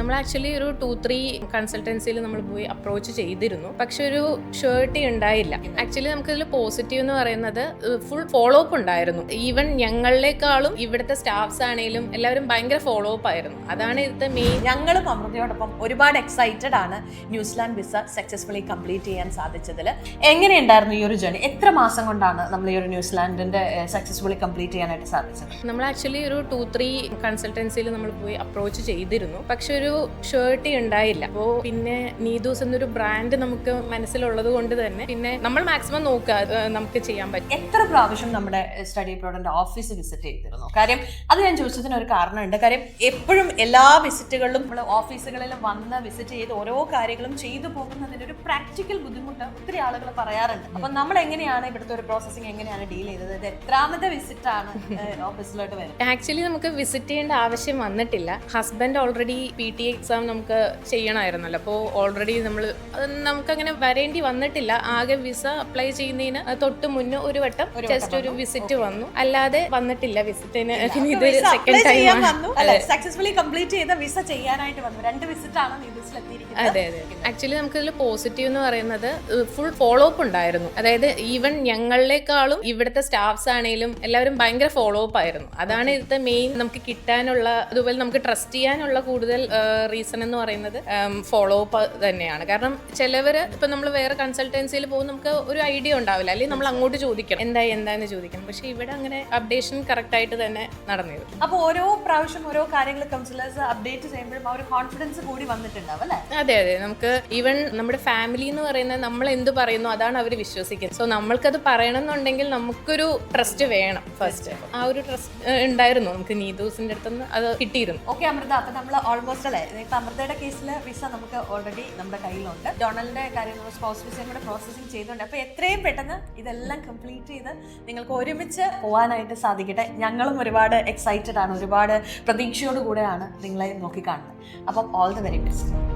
നമ്മൾ ആക്ച്വലി ഒരു 2-3 കൺസൾട്ടൻസിയിൽ നമ്മൾ പോയി അപ്രോച്ച് ചെയ്തിരുന്നു, പക്ഷെ ഒരു ഷുവർട്ടി ഉണ്ടായില്ല. ആക്ച്വലി നമുക്കിതിൽ പോസിറ്റീവ് എന്ന് പറയുന്നത് ഫുൾ ഫോളോ അപ്പ് ഉണ്ടായിരുന്നു. ഈവൻ ഞങ്ങളെക്കാളും ഇവിടുത്തെ സ്റ്റാഫ്സ് ആണെങ്കിലും എല്ലാവരും ഭയങ്കര ഫോളോ അപ്പ് ആയിരുന്നു. അതാണ് ഇതിന്റെ മെയിൻ. ഞങ്ങളും അമൃതയോടൊപ്പം ഒരുപാട് എക്സൈറ്റഡ് ആണ് ന്യൂസിലാൻഡ് വിസ സക്സസ്ഫുള്ളി കംപ്ലീറ്റ് ചെയ്യാൻ സാധിച്ചതിൽ. എങ്ങനെയുണ്ടായിരുന്നു ഈ ഒരു ജേർണി? എത്ര മാസം കൊണ്ടാണ് നമ്മൾ ഈ ഒരു ന്യൂസിലാൻഡിന്റെ സക്സസ്ഫുള്ളി കംപ്ലീറ്റ് ചെയ്യാനായിട്ട് സാധിച്ചത്? നമ്മൾ ആക്ച്വലി ഒരു 2-3 കൺസൾട്ടൻസിയിൽ നമ്മൾ പോയി അപ്രോച്ച് ചെയ്തിരുന്നു, പക്ഷെ ഒരു ഷുവർട്ടി ഉണ്ടായില്ല. അപ്പോൾ പിന്നെ നീദൂസ് എന്നൊരു ബ്രാൻഡ് നമുക്ക് മനസ്സിലുള്ളത് കൊണ്ട് തന്നെ പിന്നെ നമ്മൾ മാക്സിമം നോക്കുക നമുക്ക് ചെയ്യാൻ പറ്റും. എത്ര പ്രാവശ്യം നമ്മുടെ സ്റ്റഡി അബ്രോഡിന്റെ ഓഫീസ് വിസിറ്റ് ചെയ്തിരുന്നു? കാര്യം അത് ഞാൻ ചോദിച്ചതിന് ഒരു കാരണമുണ്ട്. കാര്യം എപ്പോഴും എല്ലാ വിസിറ്റുകളിലും നമ്മൾ ഓഫീസുകളിലും വന്ന് വിസിറ്റ് ചെയ്ത് ഓരോ കാര്യങ്ങളും ചെയ്തു പോകുന്നതിന്റെ ഒരു പ്രാക്ടിക്കൽ ബുദ്ധിമുട്ട് ഒത്തിരി ആളുകൾ പറയാറുണ്ട്. അപ്പൊ നമ്മൾ എങ്ങനെയാണ് ഇവിടുത്തെ ഒരു പ്രോസസ്സിംഗ് എങ്ങനെയാണ് ഡീൽ ചെയ്തത്? ഇത് എത്രാമത്തെ വിസിറ്റ് ആണ് ഓഫീസിലോട്ട് വരുന്നത്? ആക്ച്വലി നമുക്ക് വിസിറ്റ് ചെയ്യേണ്ട ആവശ്യം വന്നിട്ടില്ല. ഹസ്ബൻഡ് ഓൾറെഡി PT എക്സാം നമുക്ക് ചെയ്യണമായിരുന്നല്ലോ, അപ്പോൾ ഓൾറെഡി നമുക്കങ്ങനെ വരേണ്ടി വന്നിട്ടില്ല. ആകെ വിസ അപ്ലൈ ചെയ്യുന്നതിന് തൊട്ട് മുന്നേ ഒരു വട്ടം ജസ്റ്റ് ഒരു വിസിറ്റ് വന്നു, അല്ലാതെ വന്നിട്ടില്ല വിസിറ്റിന്. ഇതൊരു സെക്കൻഡ് ടൈം സക്സസ്ഫുള്ളി കംപ്ലീറ്റ് ചെയ്ത വിസ ചെയ്യാനായിട്ട് വന്നു. 2 വിസിറ്റ് ആണ് നീദൂസിൽ എത്തിയിരിക്കുന്നത്. അതെ. ആക്ച്വലി നമുക്കിതിൽ പോസിറ്റീവ് എന്ന് പറയുന്നത് ഫുൾ ഫോളോ അപ്പ് ഉണ്ടായിരുന്നു. അതായത് ഈവൻ ഞങ്ങളെക്കാളും ഇവിടുത്തെ സ്റ്റാഫ്സ് ആണെങ്കിലും എല്ലാവരും ഭയങ്കര ഫോളോ അപ്പ് ആയിരുന്നു. അതാണ് ഇതിന്റെ മെയിൻ നമുക്ക് കിട്ടാനുള്ള, അതുപോലെ നമുക്ക് ട്രസ്റ്റ് ചെയ്യാനുള്ള കൂടുതൽ റീസൺ എന്ന് പറയുന്നത് ഫോളോ അപ്പ് തന്നെയാണ്. കാരണം ചിലവർ ഇപ്പൊ നമ്മൾ വേറെ കൺസൾട്ടൻസിയിൽ പോകും, നമുക്ക് ഒരു ഐഡിയ ഉണ്ടാവില്ല, അല്ലെങ്കിൽ നമ്മൾ അങ്ങോട്ട് ചോദിക്കണം എന്താന്ന് ചോദിക്കണം. പക്ഷെ ഇവിടെ അങ്ങനെ അപ്ഡേഷൻ കറക്റ്റ് ആയിട്ട് തന്നെ നടന്നിരുന്നു. അപ്പൊ ഓരോ പ്രാവശ്യം ഓരോ കാര്യങ്ങൾ കൗൺസിലേഴ്സ് അപ്ഡേറ്റ് ചെയ്യുമ്പോഴും ആ ഒരു കോൺഫിഡൻസ് കൂടി വന്നിട്ടുണ്ടാവും അല്ലേ? അതെ. നമുക്ക് ഈവൻ നമ്മുടെ ഫാമിലി എന്ന് പറയുന്നത് നമ്മൾ എന്ത് പറയുന്നു അതാണ് അവർ വിശ്വസിക്കുന്നത്. സോ നമ്മൾക്കത് പറയണമെന്നുണ്ടെങ്കിൽ നമുക്കൊരു ട്രസ്റ്റ് വേണം. ഫസ്റ്റ് ആ ഒരു ട്രസ്റ്റ് ഉണ്ടായിരുന്നു നമുക്ക് നീദൂസിന്റെ അടുത്തുനിന്ന്, അത് കിട്ടിയിരുന്നു. ഓക്കെ അമൃത, അപ്പൊ നമ്മൾ ഓൾമോസ്റ്റ് അല്ലേ, ഇപ്പൊ അമൃതയുടെ കേസിൽ വിസ നമുക്ക് ഓൾറെഡി നമ്മുടെ കയ്യിലുണ്ട്. ഡൊണാൾഡിന്റെ കാര്യം നമ്മൾ സ്പൗസ് വിസയും കൂടെ പ്രോസസ്സിംഗ് ചെയ്തുകൊണ്ട്, അപ്പൊ എത്രയും പെട്ടെന്ന് ഇതെല്ലാം കംപ്ലീറ്റ് ചെയ്ത് നിങ്ങൾക്ക് ഒരുമിച്ച് പോകാനായിട്ട് സാധിക്കട്ടെ. ഞങ്ങളും ഒരുപാട് എക്സൈറ്റഡ് ആണ്, ഒരുപാട് പ്രതീക്ഷയോട് കൂടെയാണ് നിങ്ങളെ നോക്കിക്കാണുന്നത്. അപ്പം ഓൾ ദി വെരി ബെസ്റ്റ്.